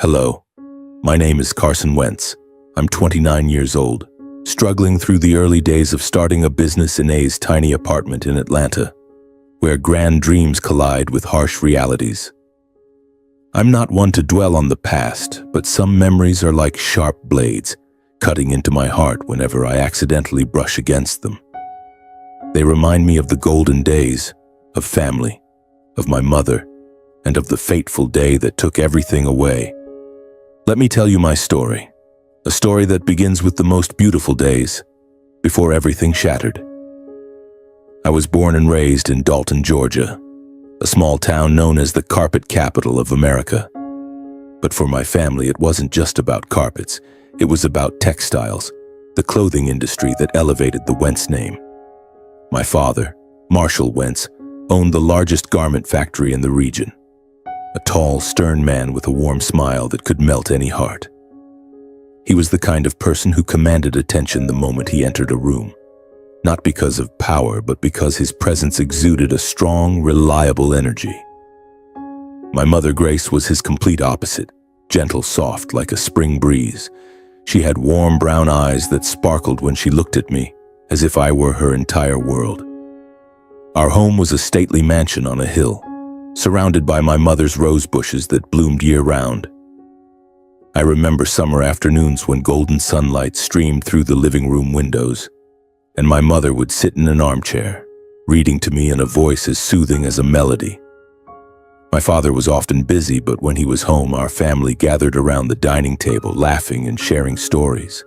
Hello, my name is Carson Wentz. I'm 29 years old, struggling through the early days of starting a business in A's tiny apartment in Atlanta, where grand dreams collide with harsh realities. I'm not one to dwell on the past, but some memories are like sharp blades, cutting into my heart whenever I accidentally brush against them. They remind me of the golden days, of family, of my mother, and of the fateful day that took everything away. Let me tell you my story, a story that begins with the most beautiful days, before everything shattered. I was born and raised in Dalton, Georgia, a small town known as the carpet capital of America. But for my family, it wasn't just about carpets. It was about textiles, the clothing industry that elevated the Wentz name. My father, Marshall Wentz, owned the largest garment factory in the region. A tall, stern man with a warm smile that could melt any heart. He was the kind of person who commanded attention the moment he entered a room. Not because of power, but because his presence exuded a strong, reliable energy. My mother, Grace, was his complete opposite, gentle, soft, like a spring breeze. She had warm brown eyes that sparkled when she looked at me, as if I were her entire world. Our home was a stately mansion on a hill, surrounded by my mother's rose bushes that bloomed year-round. I remember summer afternoons when golden sunlight streamed through the living room windows, and my mother would sit in an armchair, reading to me in a voice as soothing as a melody. My father was often busy, but when he was home, our family gathered around the dining table, laughing and sharing stories.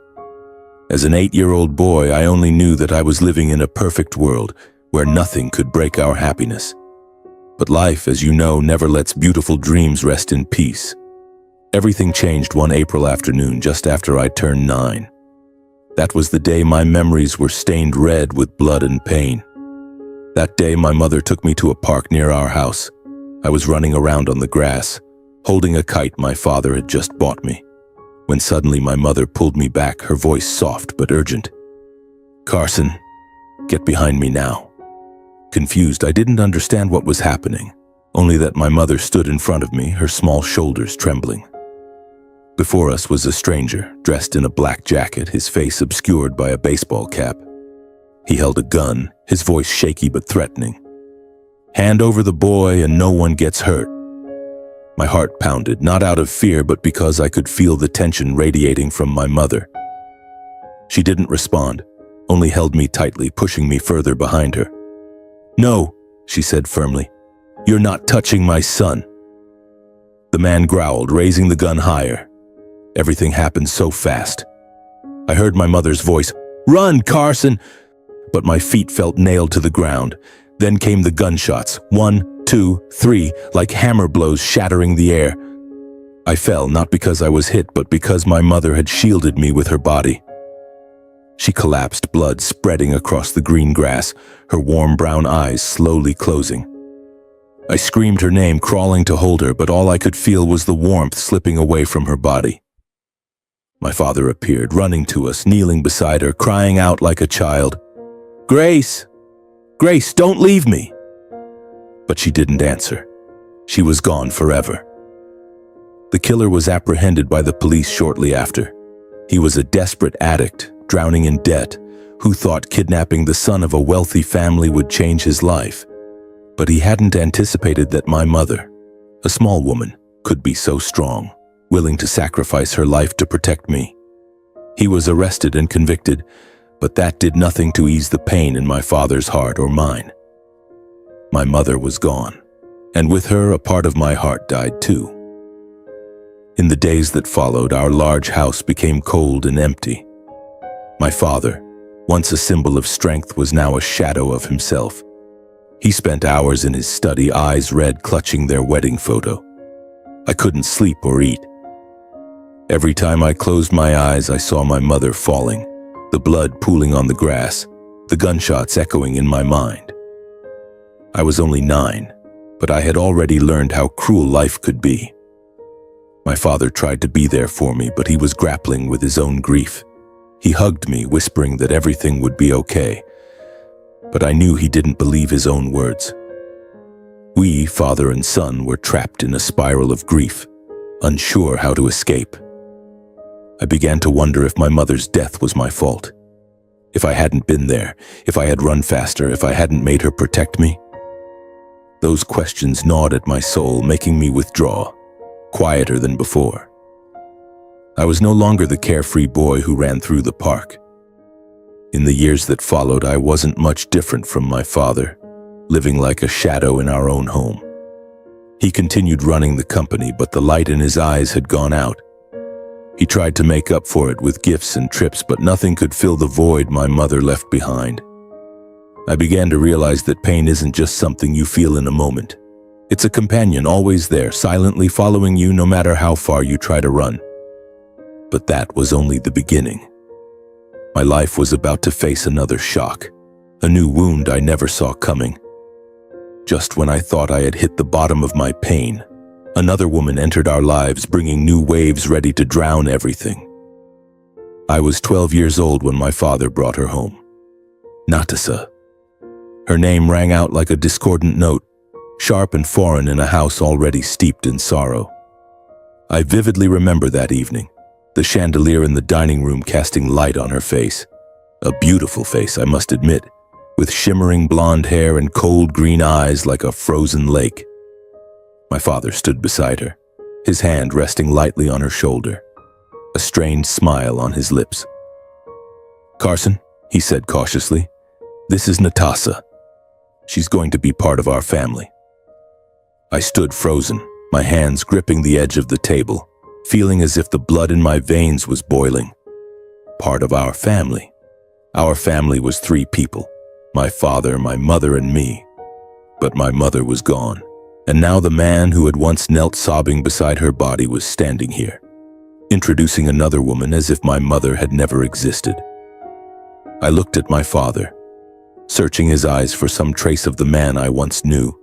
As an 8-year-old boy, I only knew that I was living in a perfect world where nothing could break our happiness. But life, as you know, never lets beautiful dreams rest in peace. Everything changed one April afternoon just after I turned 9. That was the day my memories were stained red with blood and pain. That day, my mother took me to a park near our house. I was running around on the grass, holding a kite my father had just bought me, when suddenly my mother pulled me back, her voice soft but urgent. "Carson, get behind me now." Confused, I didn't understand what was happening, only that my mother stood in front of me, her small shoulders trembling. Before us was a stranger, dressed in a black jacket, his face obscured by a baseball cap. He held a gun, his voice shaky but threatening. "Hand over the boy and no one gets hurt." My heart pounded, not out of fear, but because I could feel the tension radiating from my mother. She didn't respond, only held me tightly, pushing me further behind her. "No," she said firmly. "You're not touching my son." The man growled, raising the gun higher. Everything happened so fast. I heard my mother's voice, "Run, Carson!" But my feet felt nailed to the ground. Then came the gunshots, 1, 2, 3, like hammer blows shattering the air. I fell, not because I was hit, but because my mother had shielded me with her body. She collapsed, blood spreading across the green grass, her warm brown eyes slowly closing. I screamed her name, crawling to hold her, but all I could feel was the warmth slipping away from her body. My father appeared, running to us, kneeling beside her, crying out like a child, "Grace! Grace, don't leave me!" But she didn't answer. She was gone forever. The killer was apprehended by the police shortly after. He was a desperate addict, drowning in debt, who thought kidnapping the son of a wealthy family would change his life. But he hadn't anticipated that my mother, a small woman, could be so strong, willing to sacrifice her life to protect me. He was arrested and convicted, but that did nothing to ease the pain in my father's heart or mine. My mother was gone, and with her a part of my heart died too. In the days that followed, our large house became cold and empty. My father, once a symbol of strength, was now a shadow of himself. He spent hours in his study, eyes red, clutching their wedding photo. I couldn't sleep or eat. Every time I closed my eyes, I saw my mother falling, the blood pooling on the grass, the gunshots echoing in my mind. I was only 9, but I had already learned how cruel life could be. My father tried to be there for me, but he was grappling with his own grief. He hugged me, whispering that everything would be okay. But I knew he didn't believe his own words. We, father and son, were trapped in a spiral of grief, unsure how to escape. I began to wonder if my mother's death was my fault. If I hadn't been there, if I had run faster, if I hadn't made her protect me. Those questions gnawed at my soul, making me withdraw, quieter than before. I was no longer the carefree boy who ran through the park. In the years that followed, I wasn't much different from my father, living like a shadow in our own home. He continued running the company, but the light in his eyes had gone out. He tried to make up for it with gifts and trips, but nothing could fill the void my mother left behind. I began to realize that pain isn't just something you feel in a moment. It's a companion always there, silently following you no matter how far you try to run. But that was only the beginning. My life was about to face another shock, a new wound I never saw coming. Just when I thought I had hit the bottom of my pain, another woman entered our lives, bringing new waves ready to drown everything. I was 12 years old when my father brought her home. Natasa. Her name rang out like a discordant note, sharp and foreign in a house already steeped in sorrow. I vividly remember that evening, the chandelier in the dining room casting light on her face. A beautiful face, I must admit, with shimmering blonde hair and cold green eyes like a frozen lake. My father stood beside her, his hand resting lightly on her shoulder, a strained smile on his lips. "Carson," he said cautiously, "this is Natasa. She's going to be part of our family." I stood frozen, my hands gripping the edge of the table, feeling as if the blood in my veins was boiling. Part of our family. Our family was 3 people, my father, my mother, and me. But my mother was gone, and now the man who had once knelt sobbing beside her body was standing here, introducing another woman as if my mother had never existed. I looked at my father, searching his eyes for some trace of the man I once knew,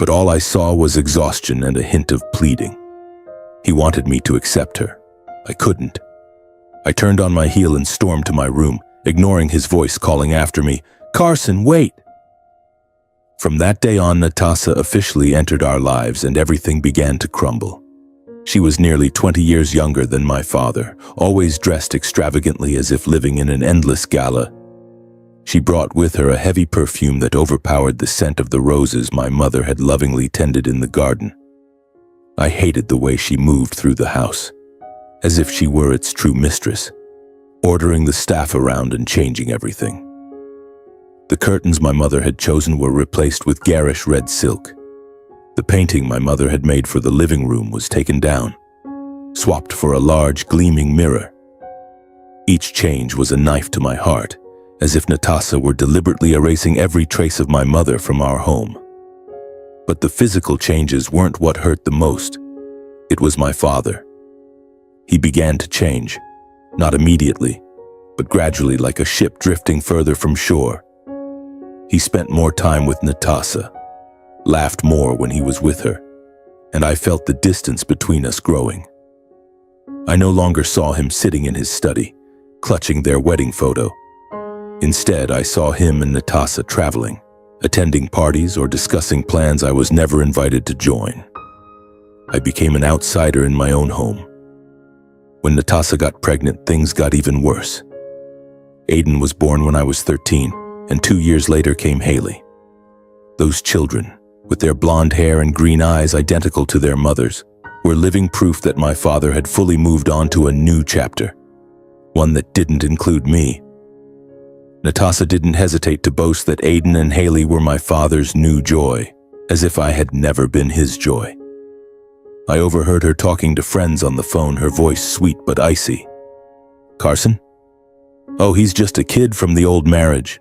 but all I saw was exhaustion and a hint of pleading. He wanted me to accept her. I couldn't. I turned on my heel and stormed to my room, ignoring his voice calling after me, "Carson, wait!" From that day on, Natasa officially entered our lives and everything began to crumble. She was nearly 20 years younger than my father, always dressed extravagantly as if living in an endless gala. She brought with her a heavy perfume that overpowered the scent of the roses my mother had lovingly tended in the garden. I hated the way she moved through the house, as if she were its true mistress, ordering the staff around and changing everything. The curtains my mother had chosen were replaced with garish red silk. The painting my mother had made for the living room was taken down, swapped for a large, gleaming mirror. Each change was a knife to my heart, as if Natasa were deliberately erasing every trace of my mother from our home. But the physical changes weren't what hurt the most. It was my father. He began to change, not immediately, but gradually like a ship drifting further from shore. He spent more time with Natasa, laughed more when he was with her, and I felt the distance between us growing. I no longer saw him sitting in his study, clutching their wedding photo. Instead, I saw him and Natasa traveling, attending parties or discussing plans I was never invited to join. I became an outsider in my own home. When Natasa got pregnant, things got even worse. Aiden was born when I was 13, and 2 years later came Haley. Those children, with their blonde hair and green eyes identical to their mothers, were living proof that my father had fully moved on to a new chapter, one that didn't include me. Natasa didn't hesitate to boast that Aiden and Haley were my father's new joy, as if I had never been his joy. I overheard her talking to friends on the phone, her voice sweet but icy. "Carson? Oh, he's just a kid from the old marriage.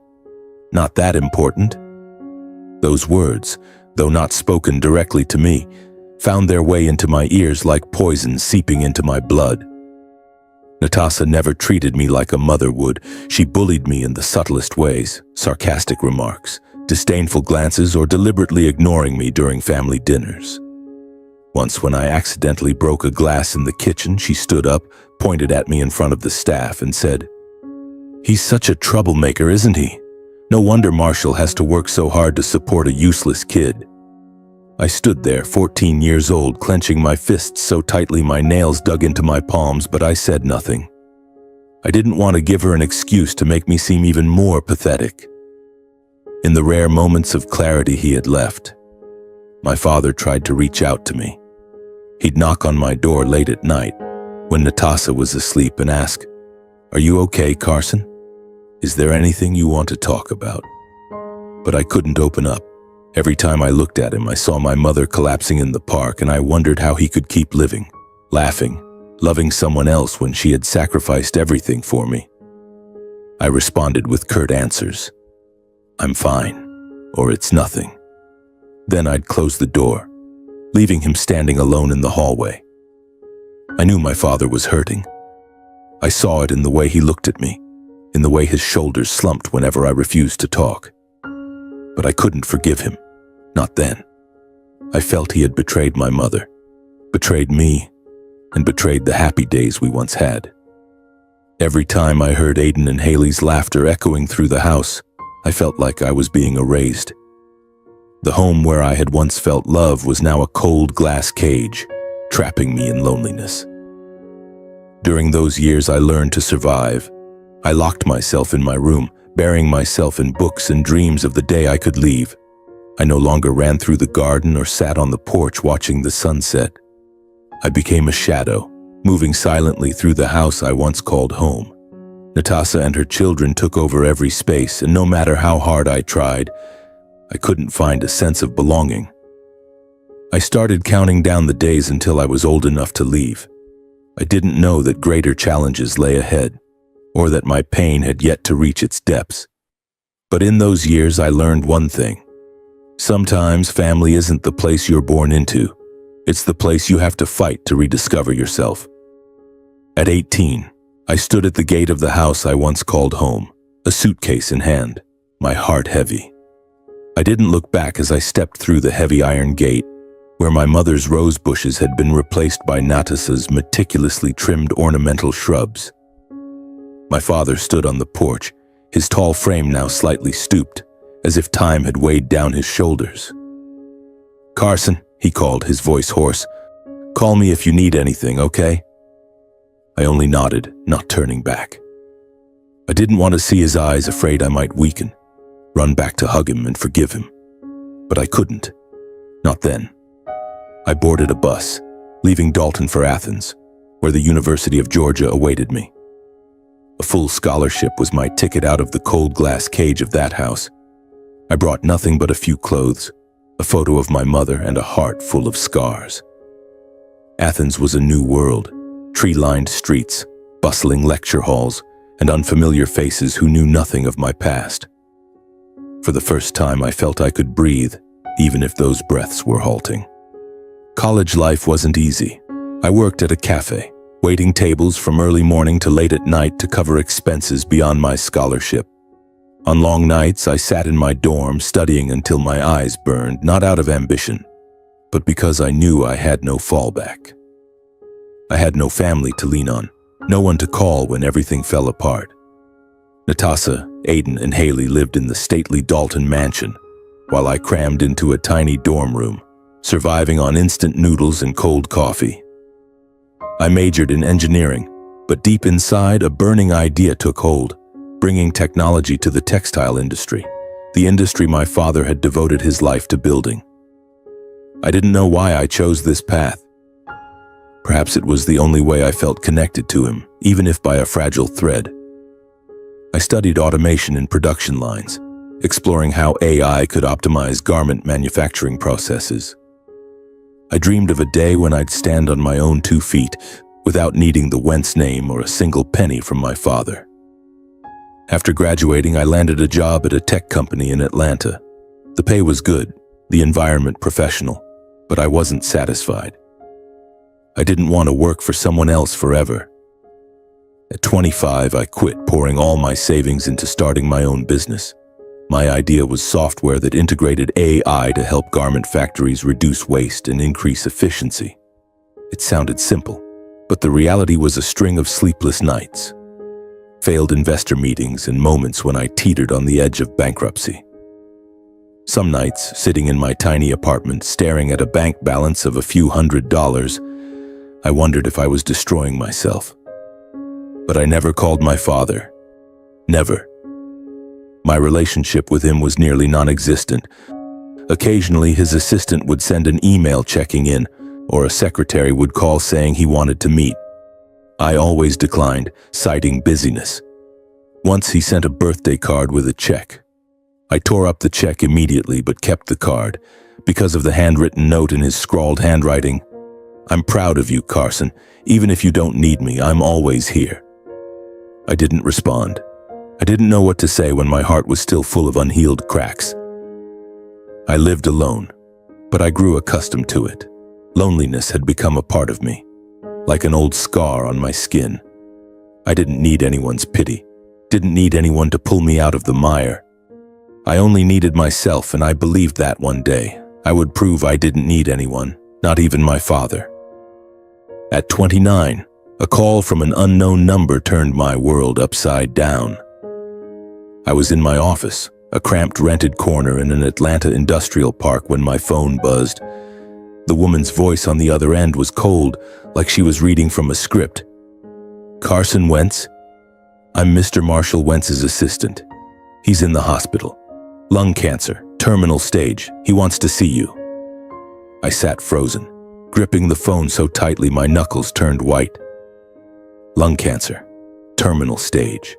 Not that important." Those words, though not spoken directly to me, found their way into my ears like poison seeping into my blood. Natasa never treated me like a mother would. She bullied me in the subtlest ways, sarcastic remarks, disdainful glances, or deliberately ignoring me during family dinners. Once when I accidentally broke a glass in the kitchen, she stood up, pointed at me in front of the staff, and said, "He's such a troublemaker, isn't he? No wonder Marshall has to work so hard to support a useless kid." I stood there, 14 years old, clenching my fists so tightly my nails dug into my palms, but I said nothing. I didn't want to give her an excuse to make me seem even more pathetic. In the rare moments of clarity he had left, my father tried to reach out to me. He'd knock on my door late at night, when Natasha was asleep, and ask, "Are you okay, Carson? Is there anything you want to talk about?" But I couldn't open up. Every time I looked at him, I saw my mother collapsing in the park, and I wondered how he could keep living, laughing, loving someone else when she had sacrificed everything for me. I responded with curt answers. "I'm fine," or "It's nothing." Then I'd close the door, leaving him standing alone in the hallway. I knew my father was hurting. I saw it in the way he looked at me, in the way his shoulders slumped whenever I refused to talk. But I couldn't forgive him, not then. I felt he had betrayed my mother, betrayed me, and betrayed the happy days we once had. Every time I heard Aiden and Haley's laughter echoing through the house, I felt like I was being erased. The home where I had once felt love was now a cold glass cage, trapping me in loneliness. During those years, I learned to survive. I locked myself in my room, burying myself in books and dreams of the day I could leave. I no longer ran through the garden or sat on the porch watching the sunset. I became a shadow, moving silently through the house I once called home. Natasha and her children took over every space, and no matter how hard I tried, I couldn't find a sense of belonging. I started counting down the days until I was old enough to leave. I didn't know that greater challenges lay ahead, or that my pain had yet to reach its depths. But in those years, I learned one thing. Sometimes family isn't the place you're born into. It's the place you have to fight to rediscover yourself. At 18, I stood at the gate of the house I once called home, a suitcase in hand, my heart heavy. I didn't look back as I stepped through the heavy iron gate, where my mother's rose bushes had been replaced by Natasha's meticulously trimmed ornamental shrubs. My father stood on the porch, his tall frame now slightly stooped, as if time had weighed down his shoulders. "Carson," he called, his voice hoarse. "Call me if you need anything, okay?" I only nodded, not turning back. I didn't want to see his eyes, afraid I might weaken, run back to hug him and forgive him. But I couldn't. Not then. I boarded a bus, leaving Dalton for Athens, where the University of Georgia awaited me. A full scholarship was my ticket out of the cold glass cage of that house. I brought nothing but a few clothes, a photo of my mother, and a heart full of scars. Athens was a new world, tree-lined streets, bustling lecture halls, and unfamiliar faces who knew nothing of my past. For the first time, I felt I could breathe, even if those breaths were halting. College life wasn't easy. I worked at a cafe, waiting tables from early morning to late at night to cover expenses beyond my scholarship. On long nights, I sat in my dorm studying until my eyes burned, not out of ambition, but because I knew I had no fallback. I had no family to lean on, no one to call when everything fell apart. Natasha, Aiden, and Haley lived in the stately Dalton mansion, while I crammed into a tiny dorm room, surviving on instant noodles and cold coffee. I majored in engineering, but deep inside, a burning idea took hold, bringing technology to the textile industry, the industry my father had devoted his life to building. I didn't know why I chose this path. Perhaps it was the only way I felt connected to him, even if by a fragile thread. I studied automation in production lines, exploring how AI could optimize garment manufacturing processes. I dreamed of a day when I'd stand on my own 2 feet without needing the Wentz name or a single penny from my father. After graduating, I landed a job at a tech company in Atlanta. The pay was good, the environment professional, but I wasn't satisfied. I didn't want to work for someone else forever. At 25, I quit, pouring all my savings into starting my own business. My idea was software that integrated AI to help garment factories reduce waste and increase efficiency. It sounded simple, but the reality was a string of sleepless nights, failed investor meetings, and moments when I teetered on the edge of bankruptcy. Some nights, sitting in my tiny apartment, staring at a bank balance of a few $100s, I wondered if I was destroying myself. But I never called my father. Never. My relationship with him was nearly non-existent. Occasionally, his assistant would send an email checking in, or a secretary would call saying he wanted to meet. I always declined, citing busyness. Once he sent a birthday card with a check. I tore up the check immediately but kept the card, because of the handwritten note in his scrawled handwriting. "I'm proud of you, Carson. Even if you don't need me, I'm always here." I didn't respond. I didn't know what to say when my heart was still full of unhealed cracks. I lived alone, but I grew accustomed to it. Loneliness had become a part of me, like an old scar on my skin. I didn't need anyone's pity, didn't need anyone to pull me out of the mire. I only needed myself, and I believed that one day I would prove I didn't need anyone, not even my father. At 29, a call from an unknown number turned my world upside down. I was in my office, a cramped rented corner in an Atlanta industrial park, when my phone buzzed. The woman's voice on the other end was cold, like she was reading from a script. "Carson Wentz? I'm Mr. Marshall Wentz's assistant. He's in the hospital. Lung cancer, terminal stage. He wants to see you." I sat frozen, gripping the phone so tightly my knuckles turned white. Lung cancer, terminal stage.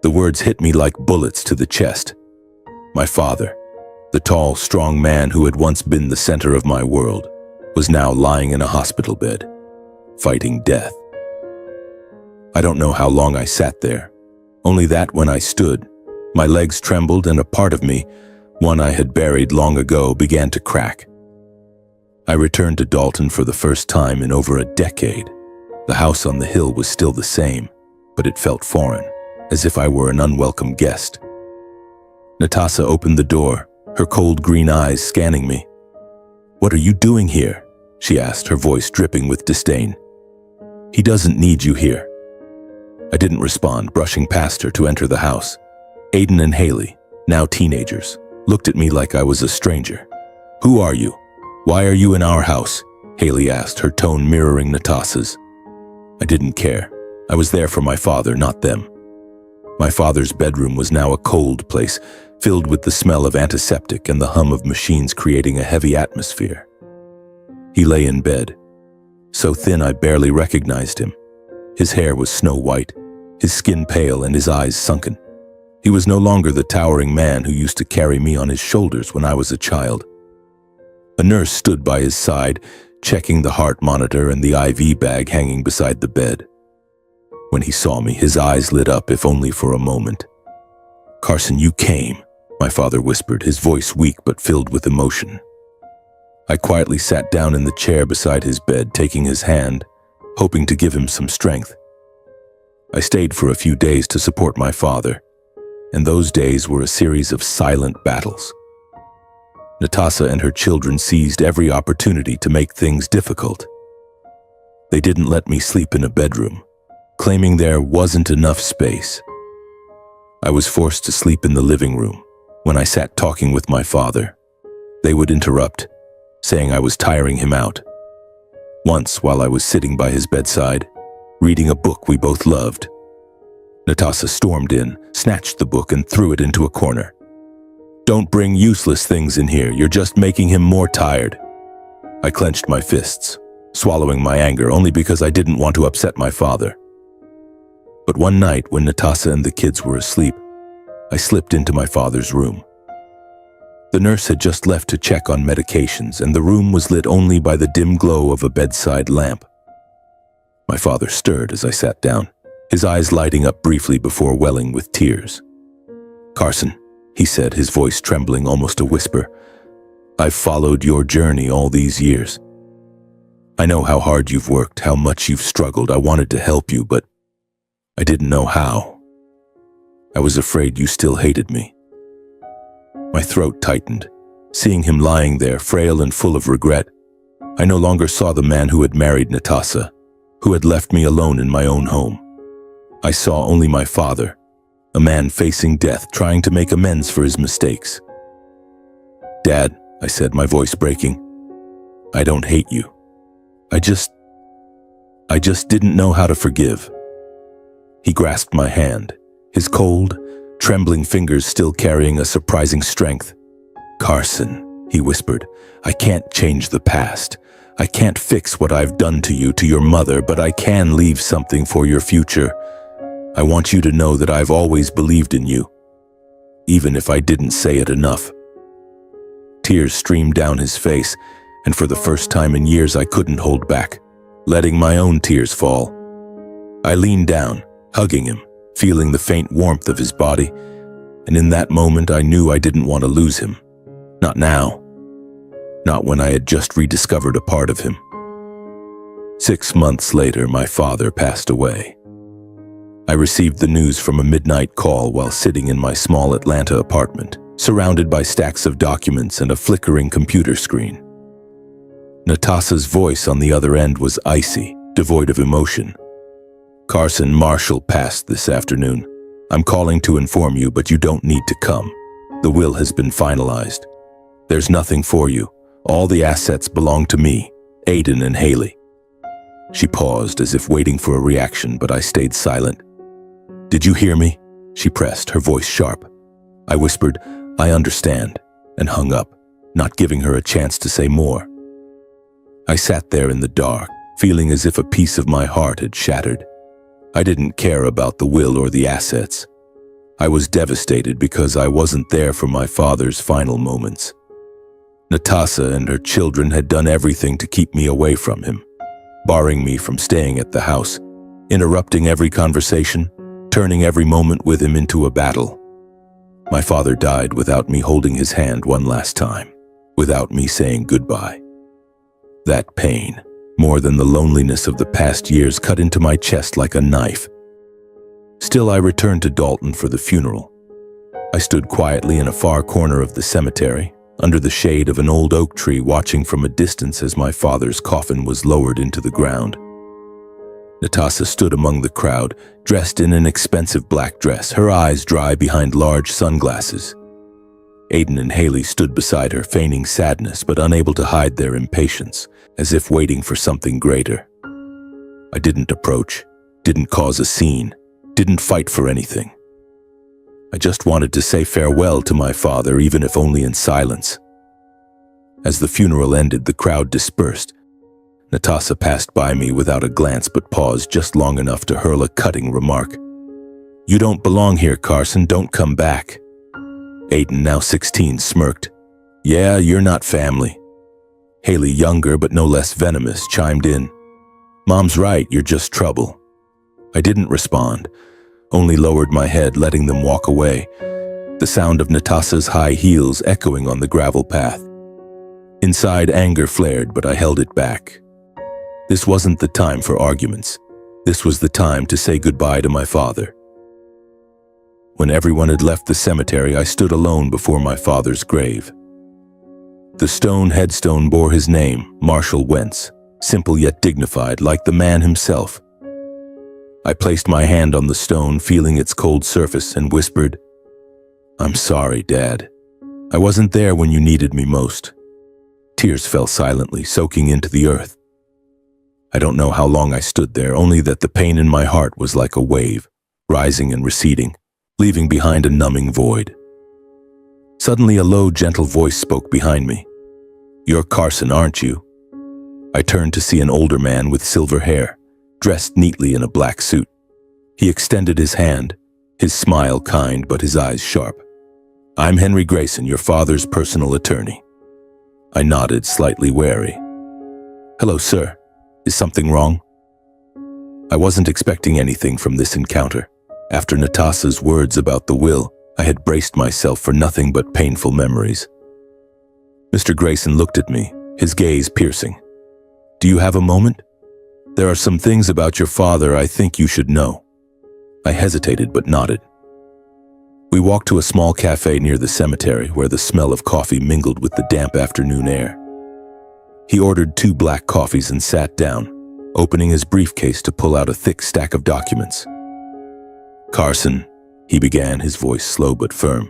The words hit me like bullets to the chest. My father, the tall, strong man who had once been the center of my world, was now lying in a hospital bed, fighting death. I don't know how long I sat there, only that when I stood, my legs trembled and a part of me, one I had buried long ago, began to crack. I returned to Dalton for the first time in over a decade. The house on the hill was still the same, but it felt foreign, as if I were an unwelcome guest. Natasha opened the door, her cold green eyes scanning me. "What are you doing here?" she asked, her voice dripping with disdain. "He doesn't need you here." I didn't respond, brushing past her to enter the house. Aiden and Haley, now teenagers, looked at me like I was a stranger. "Who are you? Why are you in our house?" Haley asked, her tone mirroring Natasha's. I didn't care. I was there for my father, not them. My father's bedroom was now a cold place, filled with the smell of antiseptic and the hum of machines creating a heavy atmosphere. He lay in bed, so thin I barely recognized him. His hair was snow white, his skin pale and his eyes sunken. He was no longer the towering man who used to carry me on his shoulders when I was a child. A nurse stood by his side, checking the heart monitor and the IV bag hanging beside the bed. When he saw me, his eyes lit up, if only for a moment. "Carson, you came," my father whispered, his voice weak but filled with emotion. I quietly sat down in the chair beside his bed, taking his hand, hoping to give him some strength. I stayed for a few days to support my father, and those days were a series of silent battles. Natasha and her children seized every opportunity to make things difficult. They didn't let me sleep in a bedroom, claiming there wasn't enough space. I was forced to sleep in the living room. When I sat talking with my father, they would interrupt, saying I was tiring him out. Once, while I was sitting by his bedside, reading a book we both loved, Natasha stormed in, snatched the book and threw it into a corner. "Don't bring useless things in here, you're just making him more tired." I clenched my fists, swallowing my anger only because I didn't want to upset my father. But one night when Natasha and the kids were asleep, I slipped into my father's room. The nurse had just left to check on medications, and the room was lit only by the dim glow of a bedside lamp. My father stirred as I sat down, his eyes lighting up briefly before welling with tears. "Carson," he said, his voice trembling almost a whisper, "I've followed your journey all these years. I know how hard you've worked, how much you've struggled. I wanted to help you, but I didn't know how. I was afraid you still hated me." My throat tightened, seeing him lying there, frail and full of regret. I no longer saw the man who had married Natasha, who had left me alone in my own home. I saw only my father, a man facing death, trying to make amends for his mistakes. "Dad," I said, my voice breaking, "I don't hate you. I just didn't know how to forgive." He grasped my hand, his cold, trembling fingers still carrying a surprising strength. "Carson," he whispered, "I can't change the past. I can't fix what I've done to you, to your mother, but I can leave something for your future. I want you to know that I've always believed in you, even if I didn't say it enough." Tears streamed down his face, and for the first time in years I couldn't hold back, letting my own tears fall. I leaned down, hugging him, feeling the faint warmth of his body, and in that moment I knew I didn't want to lose him. Not now. Not when I had just rediscovered a part of him. 6 months later, my father passed away. I received the news from a midnight call while sitting in my small Atlanta apartment, surrounded by stacks of documents and a flickering computer screen. Natasha's voice on the other end was icy, devoid of emotion. "Carson, Marshall passed this afternoon. I'm calling to inform you, but you don't need to come. The will has been finalized. There's nothing for you. All the assets belong to me, Aiden and Haley." She paused as if waiting for a reaction, but I stayed silent. "Did you hear me?" She pressed, her voice sharp. I whispered, "I understand," and hung up, not giving her a chance to say more. I sat there in the dark, feeling as if a piece of my heart had shattered. I didn't care about the will or the assets. I was devastated because I wasn't there for my father's final moments. Natasha and her children had done everything to keep me away from him, barring me from staying at the house, interrupting every conversation, turning every moment with him into a battle. My father died without me holding his hand one last time, without me saying goodbye. That pain, more than the loneliness of the past years, cut into my chest like a knife. Still, I returned to Dalton for the funeral. I stood quietly in a far corner of the cemetery, under the shade of an old oak tree, watching from a distance as my father's coffin was lowered into the ground. Natasha stood among the crowd, dressed in an expensive black dress, her eyes dry behind large sunglasses. Aiden and Haley stood beside her, feigning sadness but unable to hide their impatience, as if waiting for something greater. I didn't approach, didn't cause a scene, didn't fight for anything. I just wanted to say farewell to my father, even if only in silence. As the funeral ended, the crowd dispersed. Natasha passed by me without a glance but paused just long enough to hurl a cutting remark. "You don't belong here, Carson. Don't come back." Aiden, now 16, smirked. "Yeah, you're not family." Haley, younger but no less venomous, chimed in. "Mom's right, you're just trouble." I didn't respond, only lowered my head, letting them walk away, the sound of Natasha's high heels echoing on the gravel path. Inside, anger flared, but I held it back. This wasn't the time for arguments. This was the time to say goodbye to my father. When everyone had left the cemetery, I stood alone before my father's grave. The stone headstone bore his name, Marshall Wentz, simple yet dignified, like the man himself. I placed my hand on the stone, feeling its cold surface, and whispered, "I'm sorry, Dad. I wasn't there when you needed me most." Tears fell silently, soaking into the earth. I don't know how long I stood there, only that the pain in my heart was like a wave, rising and receding, leaving behind a numbing void. Suddenly, a low, gentle voice spoke behind me. "You're Carson, aren't you?" I turned to see an older man with silver hair, dressed neatly in a black suit. He extended his hand, his smile kind but his eyes sharp. "I'm Henry Grayson, your father's personal attorney." I nodded, slightly wary. "Hello, sir. Is something wrong?" I wasn't expecting anything from this encounter. After Natasha's words about the will, I had braced myself for nothing but painful memories. Mr. Grayson looked at me, his gaze piercing. "Do you have a moment? There are some things about your father I think you should know." I hesitated but nodded. We walked to a small cafe near the cemetery where the smell of coffee mingled with the damp afternoon air. He ordered 2 black coffees and sat down, opening his briefcase to pull out a thick stack of documents. "Carson," he began, his voice slow but firm,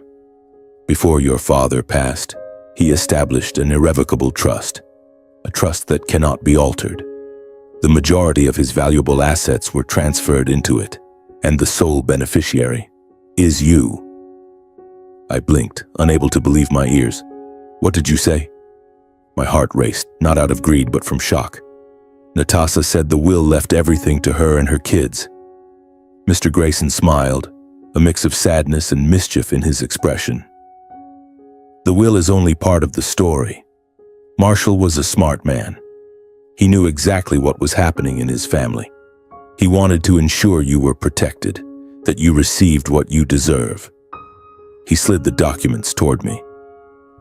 "before your father passed, He established an irrevocable trust, a trust that cannot be altered. The majority of his valuable assets were transferred into it, and the sole beneficiary is you. I blinked, unable to believe my ears. What did you say? My heart raced, not out of greed but from shock. Natasha said the will left everything to her and her kids. Mr. Grayson smiled, a mix of sadness and mischief in his expression. The will is only part of the story. Marshall was a smart man. He knew exactly what was happening in his family. He wanted to ensure you were protected, that you received what you deserve. He slid the documents toward me.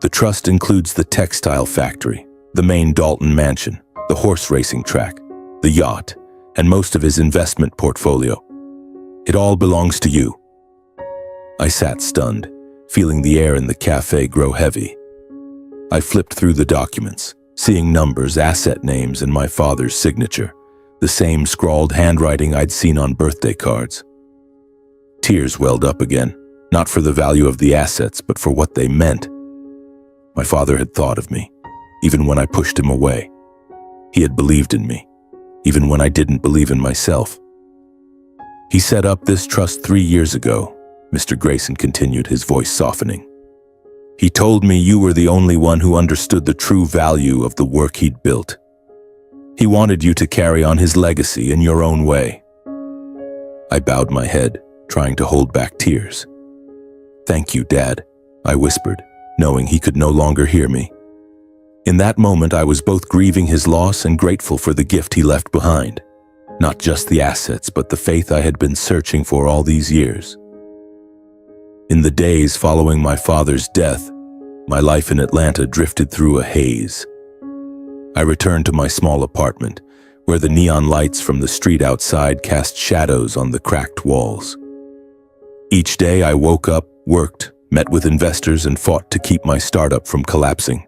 The trust includes the textile factory, the main Dalton mansion, the horse racing track, the yacht, and most of his investment portfolio. It all belongs to you. I sat stunned, feeling the air in the cafe grow heavy. I flipped through the documents, seeing numbers, asset names, and my father's signature, the same scrawled handwriting I'd seen on birthday cards. Tears welled up again, not for the value of the assets, but for what they meant. My father had thought of me, even when I pushed him away. He had believed in me, even when I didn't believe in myself. He set up this trust 3 years ago, Mr. Grayson continued, his voice softening. He told me you were the only one who understood the true value of the work he'd built. He wanted you to carry on his legacy in your own way. I bowed my head, trying to hold back tears. Thank you, Dad, I whispered, knowing he could no longer hear me. In that moment, I was both grieving his loss and grateful for the gift he left behind. Not just the assets, but the faith I had been searching for all these years. In the days following my father's death, my life in Atlanta drifted through a haze. I returned to my small apartment, where the neon lights from the street outside cast shadows on the cracked walls. Each day I woke up, worked, met with investors, and fought to keep my startup from collapsing.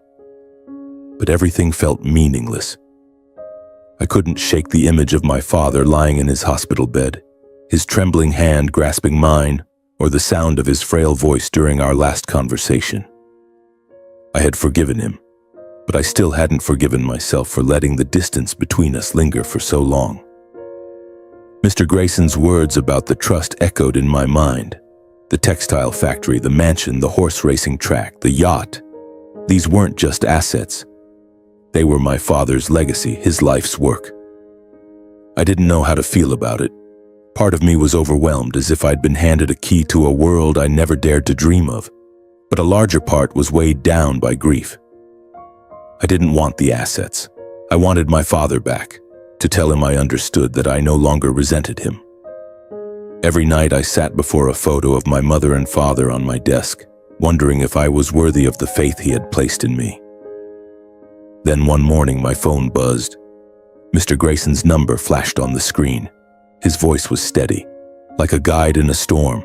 But everything felt meaningless. I couldn't shake the image of my father lying in his hospital bed, his trembling hand grasping mine, or the sound of his frail voice during our last conversation. I had forgiven him, but I still hadn't forgiven myself for letting the distance between us linger for so long. Mr. Grayson's words about the trust echoed in my mind. The textile factory, the mansion, the horse racing track, the yacht. These weren't just assets. They were my father's legacy, his life's work. I didn't know how to feel about it. Part of me was overwhelmed, as if I'd been handed a key to a world I never dared to dream of. But a larger part was weighed down by grief. I didn't want the assets. I wanted my father back, to tell him I understood, that I no longer resented him. Every night I sat before a photo of my mother and father on my desk, wondering if I was worthy of the faith he had placed in me. Then one morning my phone buzzed. Mr. Grayson's number flashed on the screen. His voice was steady, like a guide in a storm.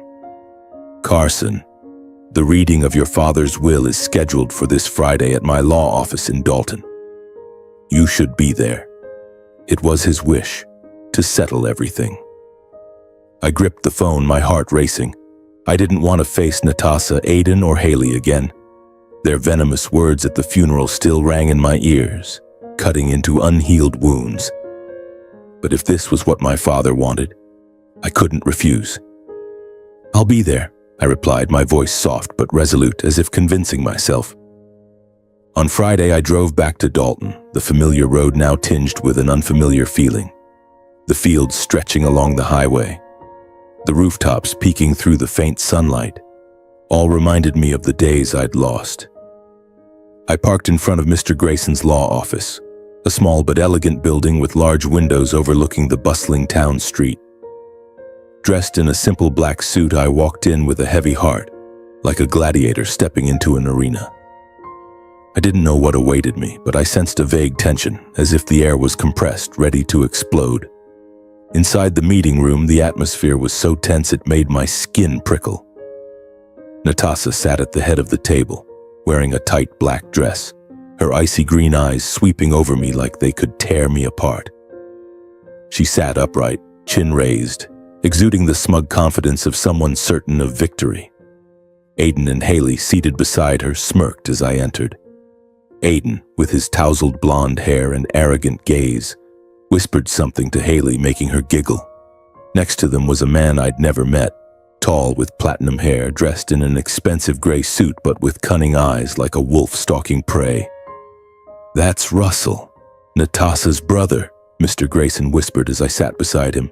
Carson, the reading of your father's will is scheduled for this Friday at my law office in Dalton. You should be there. It was his wish, to settle everything. I gripped the phone, my heart racing. I didn't want to face Natasha, Aiden, or Haley again. Their venomous words at the funeral still rang in my ears, cutting into unhealed wounds. But if this was what my father wanted, I couldn't refuse. I'll be there, I replied, my voice soft but resolute, as if convincing myself. On Friday, I drove back to Dalton, the familiar road now tinged with an unfamiliar feeling. The fields stretching along the highway, the rooftops peeking through the faint sunlight, all reminded me of the days I'd lost. I parked in front of Mr. Grayson's law office, a small but elegant building with large windows overlooking the bustling town street. Dressed in a simple black suit, I walked in with a heavy heart, like a gladiator stepping into an arena. I didn't know what awaited me, but I sensed a vague tension, as if the air was compressed, ready to explode. Inside the meeting room, the atmosphere was so tense it made my skin prickle. Natasha sat at the head of the table, wearing a tight black dress, her icy green eyes sweeping over me like they could tear me apart. She sat upright, chin raised, exuding the smug confidence of someone certain of victory. Aiden and Haley, seated beside her, smirked as I entered, Aiden, with his tousled blonde hair and arrogant gaze, whispered something to Haley, making her giggle. Next to them was a man I'd never met, tall with platinum hair, dressed in an expensive gray suit but with cunning eyes like a wolf stalking prey. "That's Russell, Natasha's brother," Mr. Grayson whispered as I sat beside him.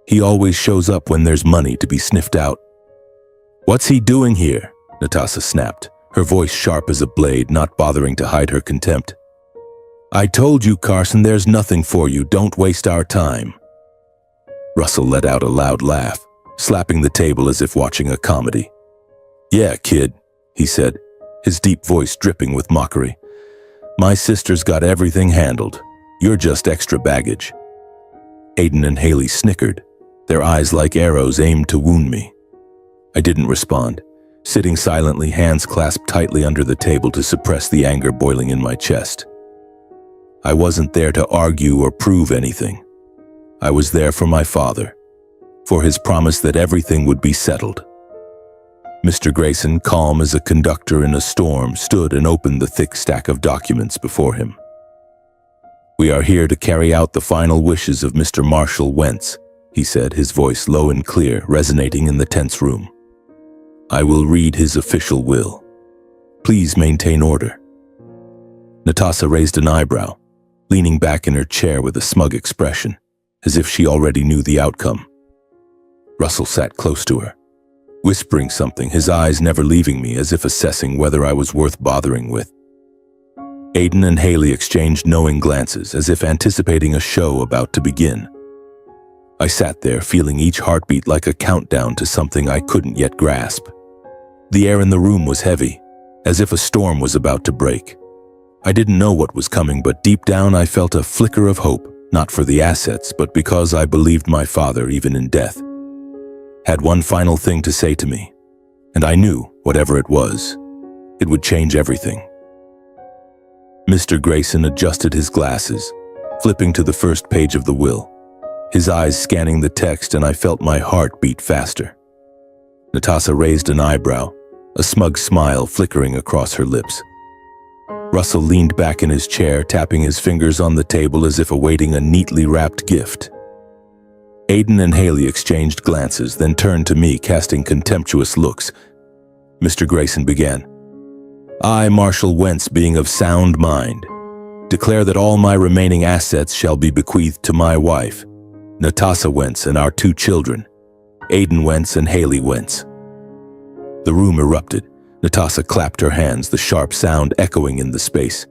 "He always shows up when there's money to be sniffed out." "What's he doing here?" Natasha snapped, her voice sharp as a blade, not bothering to hide her contempt. "I told you, Carson, there's nothing for you. Don't waste our time." Russell let out a loud laugh, slapping the table as if watching a comedy. "Yeah, kid," he said, his deep voice dripping with mockery. "My sister's got everything handled. You're just extra baggage." Aiden and Haley snickered, their eyes like arrows aimed to wound me. I didn't respond, sitting silently, hands clasped tightly under the table to suppress the anger boiling in my chest. I wasn't there to argue or prove anything. I was there for my father, for his promise that everything would be settled. Mr. Grayson, calm as a conductor in a storm, stood and opened the thick stack of documents before him. "We are here to carry out the final wishes of Mr. Marshall Wentz," he said, his voice low and clear, resonating in the tense room. "I will read his official will. Please maintain order." Natasha raised an eyebrow, leaning back in her chair with a smug expression, as if she already knew the outcome. Russell sat close to her, whispering something, his eyes never leaving me, as if assessing whether I was worth bothering with. Aiden and Haley exchanged knowing glances, as if anticipating a show about to begin. I sat there, feeling each heartbeat like a countdown to something I couldn't yet grasp. The air in the room was heavy, as if a storm was about to break. I didn't know what was coming, but deep down I felt a flicker of hope, not for the assets, but because I believed my father, even in death, had one final thing to say to me, and I knew, whatever it was, it would change everything. Mr. Grayson adjusted his glasses, flipping to the first page of the will, his eyes scanning the text, and I felt my heart beat faster. Natasha raised an eyebrow, a smug smile flickering across her lips. Russell leaned back in his chair, tapping his fingers on the table as if awaiting a neatly wrapped gift. Aiden and Haley exchanged glances, then turned to me, casting contemptuous looks. Mr. Grayson began. "I, Marshall Wentz, being of sound mind, declare that all my remaining assets shall be bequeathed to my wife, Natasha Wentz, and our 2 children, Aiden Wentz and Haley Wentz." The room erupted. Natasha clapped her hands, the sharp sound echoing in the space.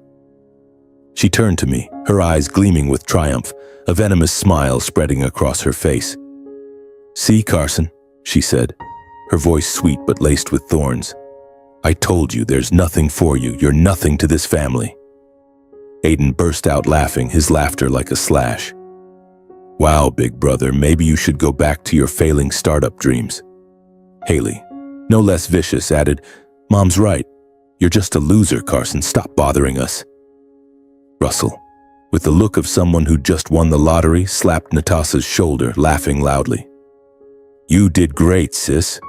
She turned to me, her eyes gleaming with triumph, a venomous smile spreading across her face. "See, Carson," she said, her voice sweet but laced with thorns. "I told you there's nothing for you. You're nothing to this family." Aiden burst out laughing, his laughter like a slash. "Wow, big brother, maybe you should go back to your failing startup dreams." Haley, no less vicious, added, "Mom's right. You're just a loser, Carson. Stop bothering us." Russell, with the look of someone who just won the lottery, slapped Natasha's shoulder, laughing loudly. "You did great, sis.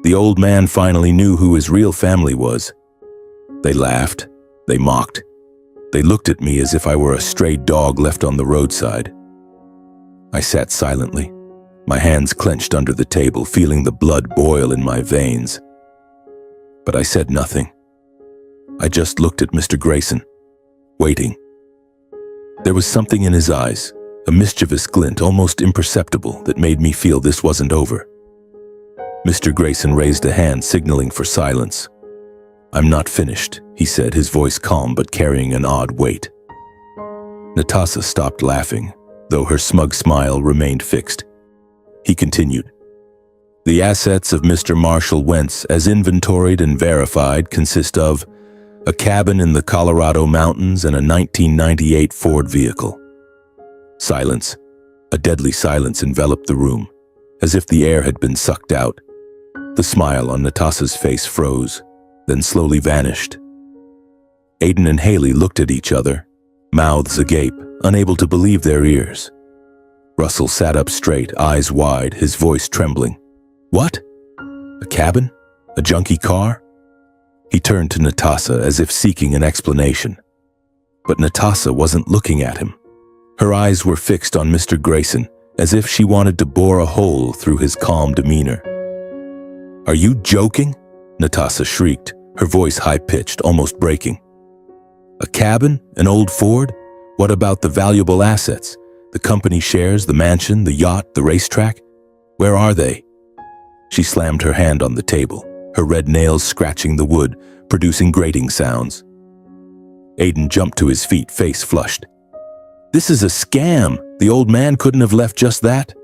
The old man finally knew who his real family was." They laughed. They mocked. They looked at me as if I were a stray dog left on the roadside. I sat silently, my hands clenched under the table, feeling the blood boil in my veins. But I said nothing. I just looked at Mr. Grayson, waiting. There was something in his eyes, a mischievous glint, almost imperceptible, that made me feel this wasn't over. Mr. Grayson raised a hand, signaling for silence. "I'm not finished," he said, his voice calm but carrying an odd weight. Natasha stopped laughing, though her smug smile remained fixed. He continued. "The assets of Mr. Marshall Wentz, as inventoried and verified, consist of a cabin in the Colorado mountains and a 1998 Ford vehicle." Silence, a deadly silence, enveloped the room, as if the air had been sucked out. The smile on Natasha's face froze, then slowly vanished. Aiden and Haley looked at each other, mouths agape, unable to believe their ears. Russell sat up straight, eyes wide, his voice trembling. "What? A cabin? A junky car?" He turned to Natasha as if seeking an explanation, But Natasha wasn't looking at him. Her eyes were fixed on Mr. Grayson, as if she wanted to bore a hole through his calm demeanor. "Are you joking?" Natasha shrieked, her voice high-pitched, almost breaking. "A cabin? An old Ford? What about the valuable assets? The company shares, the mansion, the yacht, the racetrack? Where are they?" She slammed her hand on the table, her red nails scratching the wood, producing grating sounds. Aiden jumped to his feet, face flushed. "This is a scam. The old man couldn't have left just that."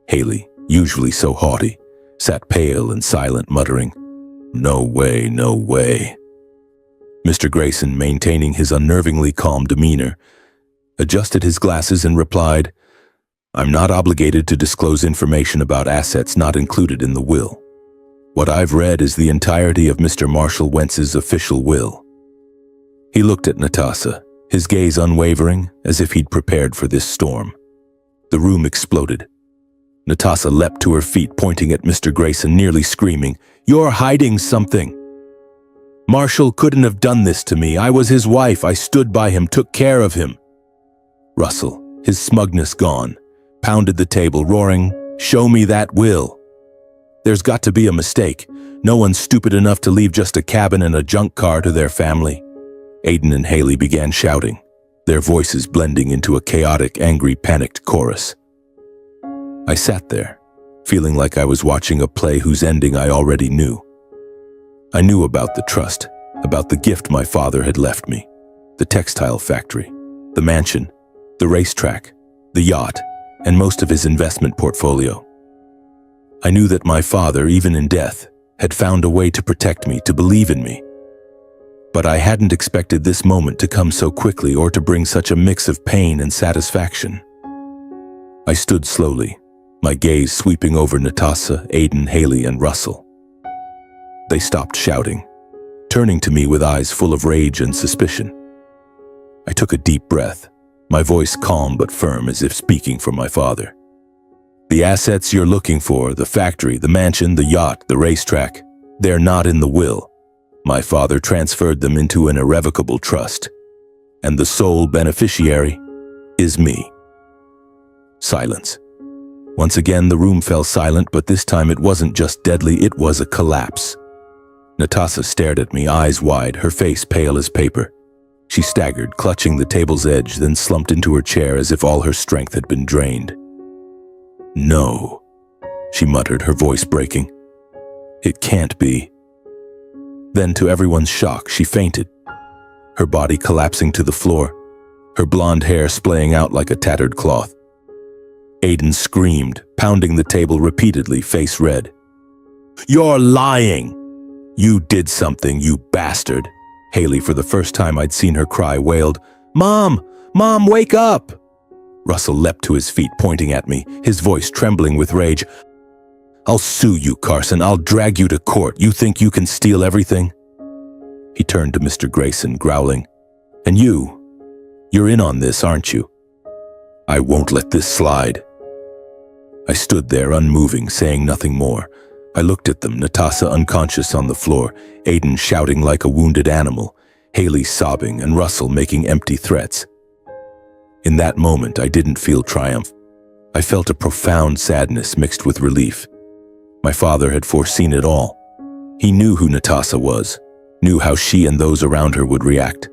Haley, usually so haughty, sat pale and silent, muttering, "No way, no way." Mr. Grayson, maintaining his unnervingly calm demeanor, adjusted his glasses and replied, "I'm not obligated to disclose information about assets not included in the will. What I've read is the entirety of Mr. Marshall Wentz's official will." He looked at Natasha, his gaze unwavering, as if he'd prepared for this storm. The room exploded. Natasha leapt to her feet, pointing at Mr. Grayson, nearly screaming, "You're hiding something! Marshall couldn't have done this to me. I was his wife. I stood by him, took care of him." Russell, his smugness gone, pounded the table, roaring, "Show me that will. There's got to be a mistake. No one's stupid enough to leave just a cabin and a junk car to their family." Aiden and Haley began shouting, their voices blending into a chaotic, angry, panicked chorus. I sat there, feeling like I was watching a play whose ending I already knew. I knew about the trust, about the gift my father had left me, the textile factory, the mansion, the racetrack, the yacht, and most of his investment portfolio. I knew that my father, even in death, had found a way to protect me, to believe in me. But I hadn't expected this moment to come so quickly or to bring such a mix of pain and satisfaction. I stood slowly, my gaze sweeping over Natasha, Aiden, Haley, and Russell. They stopped shouting, turning to me with eyes full of rage and suspicion. I took a deep breath, my voice calm but firm, as if speaking for my father. "The assets you're looking for, the factory, the mansion, the yacht, the racetrack, they're not in the will. My father transferred them into an irrevocable trust, and the sole beneficiary is me." Silence. Once again, the room fell silent, but this time it wasn't just deadly, it was a collapse. Natasha stared at me, eyes wide, her face pale as paper. She staggered, clutching the table's edge, then slumped into her chair as if all her strength had been drained. "No," she muttered, her voice breaking. "It can't be." Then, to everyone's shock, she fainted, her body collapsing to the floor, her blonde hair splaying out like a tattered cloth. Aiden screamed, pounding the table repeatedly, face red. "You're lying! You did something, you bastard!" Haley, for the first time I'd seen her cry, wailed, "Mom! Mom, wake up!" Russell leapt to his feet, pointing at me, his voice trembling with rage. "I'll sue you, Carson. I'll drag you to court. You think you can steal everything?" He turned to Mr. Grayson, growling, "And you're in on this, aren't you?" "I won't let this slide." I stood there, unmoving, saying nothing more. I looked at them, Natasha unconscious on the floor, Aiden shouting like a wounded animal, Haley sobbing, and Russell making empty threats. In that moment, I didn't feel triumph. I felt a profound sadness mixed with relief. My father had foreseen it all. He knew who Natasha was, knew how she and those around her would react.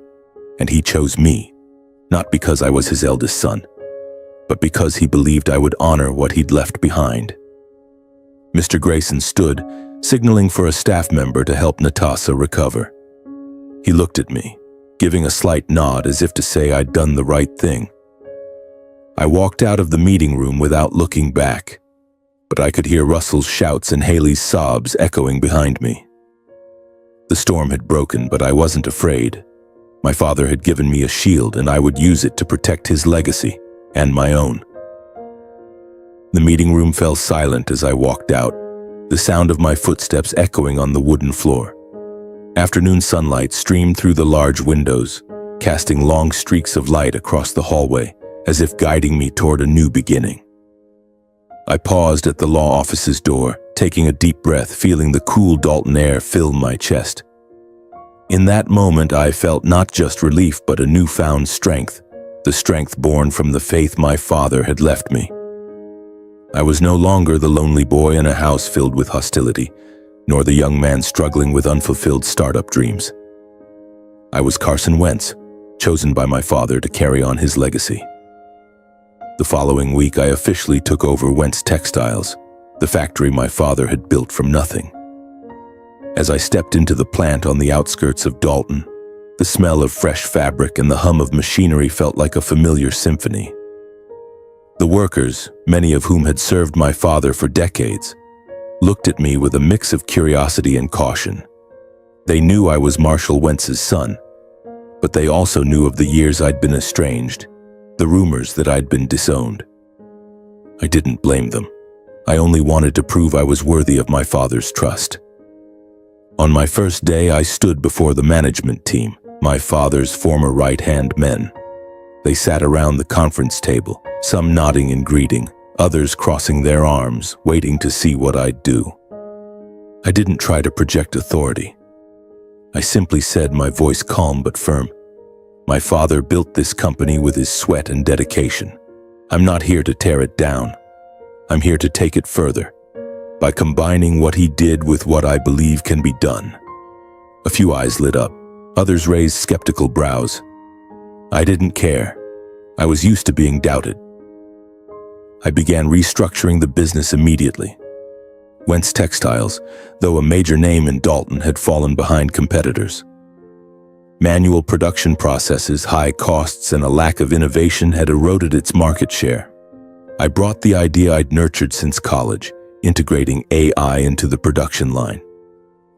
And he chose me, not because I was his eldest son, but because he believed I would honor what he'd left behind. Mr. Grayson stood, signaling for a staff member to help Natasha recover. He looked at me, giving a slight nod as if to say I'd done the right thing. I walked out of the meeting room without looking back, but I could hear Russell's shouts and Haley's sobs echoing behind me. The storm had broken, but I wasn't afraid. My father had given me a shield, and I would use it to protect his legacy and my own. The meeting room fell silent as I walked out, the sound of my footsteps echoing on the wooden floor. Afternoon sunlight streamed through the large windows, casting long streaks of light across the hallway, as if guiding me toward a new beginning. I paused at the law office's door, taking a deep breath, feeling the cool Dalton air fill my chest. In that moment, I felt not just relief but a newfound strength, the strength born from the faith my father had left me. I was no longer the lonely boy in a house filled with hostility, nor the young man struggling with unfulfilled startup dreams. I was Carson Wentz, chosen by my father to carry on his legacy. The following week, I officially took over Wentz Textiles, the factory my father had built from nothing. As I stepped into the plant on the outskirts of Dalton, the smell of fresh fabric and the hum of machinery felt like a familiar symphony. The workers, many of whom had served my father for decades, looked at me with a mix of curiosity and caution. They knew I was Marshall Wentz's son, but they also knew of the years I'd been estranged, the rumors that I'd been disowned. I didn't blame them. I only wanted to prove I was worthy of my father's trust. On my first day, I stood before the management team, my father's former right-hand men. They sat around the conference table, some nodding in greeting, others crossing their arms, waiting to see what I'd do. I didn't try to project authority. I simply said, my voice calm but firm, "My father built this company with his sweat and dedication. I'm not here to tear it down. I'm here to take it further, by combining what he did with what I believe can be done." A few eyes lit up. Others raised skeptical brows. I didn't care. I was used to being doubted. I began restructuring the business immediately. Wentz Textiles, though a major name in Dalton, had fallen behind competitors. Manual production processes, high costs, and a lack of innovation had eroded its market share. I brought the idea I'd nurtured since college, integrating AI into the production line.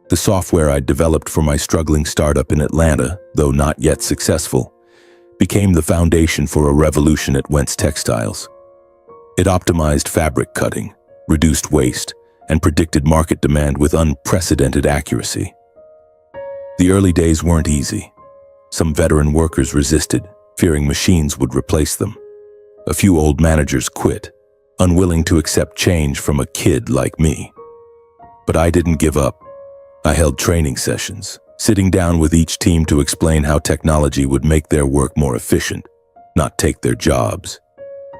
The software I'd developed for my struggling startup in Atlanta, though not yet successful, became the foundation for a revolution at Wentz Textiles. It optimized fabric cutting, reduced waste, and predicted market demand with unprecedented accuracy. The early days weren't easy. Some veteran workers resisted, fearing machines would replace them. A few old managers quit, unwilling to accept change from a kid like me. But I didn't give up. I held training sessions, sitting down with each team to explain how technology would make their work more efficient, not take their jobs.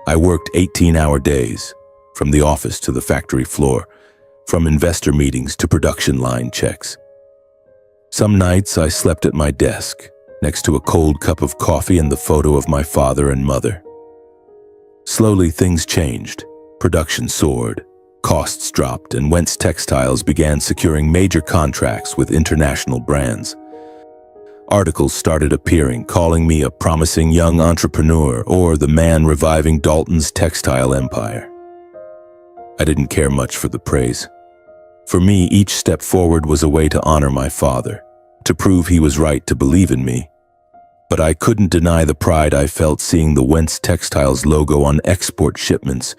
I worked 18-hour days, from the office to the factory floor, from investor meetings to production line checks. Some nights I slept at my desk, next to a cold cup of coffee and the photo of my father and mother. Slowly things changed. Production soared, costs dropped, and Wentz Textiles began securing major contracts with international brands. Articles started appearing, calling me a promising young entrepreneur or the man reviving Dalton's textile empire. I didn't care much for the praise. For me, each step forward was a way to honor my father, to prove he was right to believe in me. But I couldn't deny the pride I felt seeing the Wentz Textiles logo on export shipments,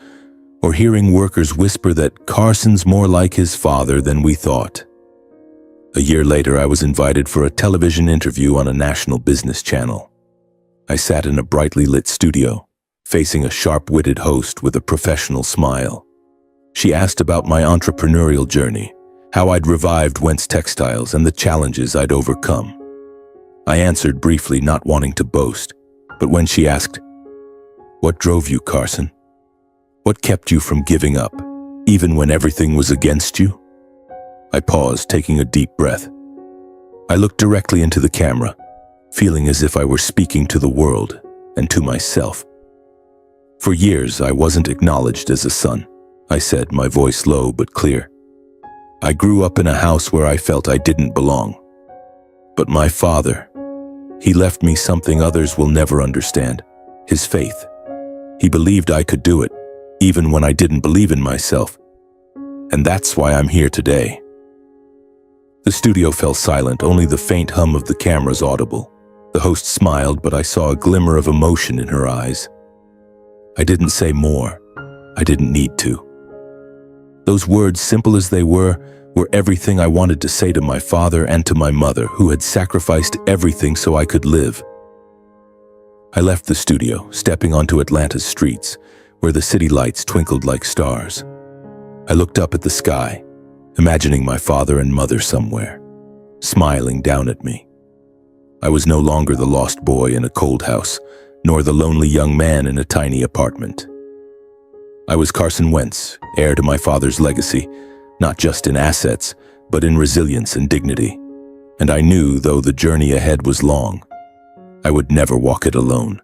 or hearing workers whisper that Carson's more like his father than we thought. A year later, I was invited for a television interview on a national business channel. I sat in a brightly lit studio, facing a sharp-witted host with a professional smile. She asked about my entrepreneurial journey, how I'd revived Wentz Textiles and the challenges I'd overcome. I answered briefly, not wanting to boast, but when she asked, "What drove you, Carson? What kept you from giving up, even when everything was against you?" I paused, taking a deep breath. I looked directly into the camera, feeling as if I were speaking to the world and to myself. "For years, I wasn't acknowledged as a son," I said, my voice low but clear. "I grew up in a house where I felt I didn't belong. But my father, he left me something others will never understand, his faith. He believed I could do it, even when I didn't believe in myself. And that's why I'm here today." The studio fell silent, only the faint hum of the cameras audible. The host smiled, but I saw a glimmer of emotion in her eyes. I didn't say more. I didn't need to. Those words, simple as they were everything I wanted to say to my father and to my mother, who had sacrificed everything so I could live. I left the studio, stepping onto Atlanta's streets, where the city lights twinkled like stars. I looked up at the sky, imagining my father and mother somewhere, smiling down at me, I was no longer the lost boy in a cold house, nor the lonely young man in a tiny apartment. I was Carson Wentz, heir to my father's legacy, not just in assets, but in resilience and dignity. And I knew, though the journey ahead was long, I would never walk it alone.